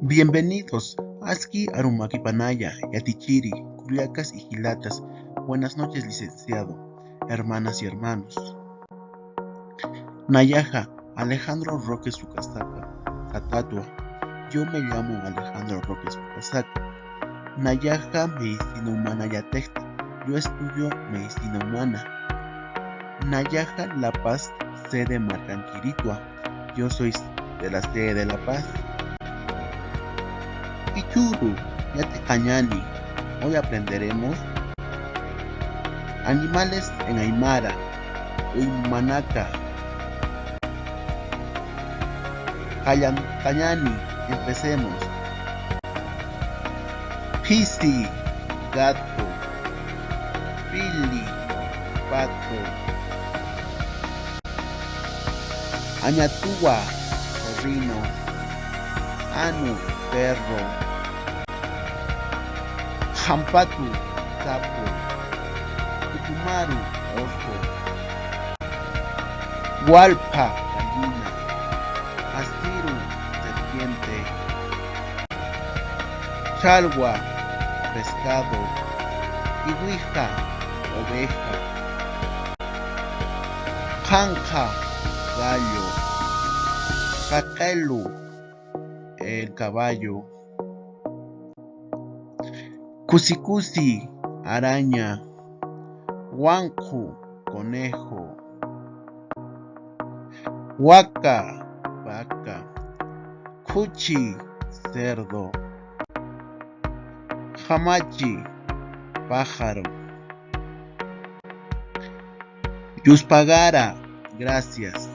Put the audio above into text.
Bienvenidos, Aski Arumaquipanaya, Yatichiri, Culiacas y Gilatas. Buenas noches, licenciado, hermanas y hermanos. Nayaja, Alejandro Roque Sucasaca, Zatatua. Yo me llamo Alejandro Roque Sucasaca. Nayaja, Medicina Humana Yatecta. Yo estudio Medicina Humana. Nayaja, La Paz, sede Marcanquiritua. Yo soy de la sede de La Paz. Ichuru, Yatecañani. Hoy aprenderemos animales en Aymara, Uymanaca, Cañani. Empecemos. Pisi, gato. Pili, pato. Añatúa, sobrino. Anu, perro. Jampatu, sapo. Tucumaru, oso. Hualpa, gallina. Astiru, serpiente. Chalwa, pescado. Iwija, oveja. Janja, gallo. Caquelu, el caballo. Cusicusi, araña. Huancu, conejo. Huaca, vaca. Cuchi, cerdo. Jamachi, pájaro. Yuspagara, gracias.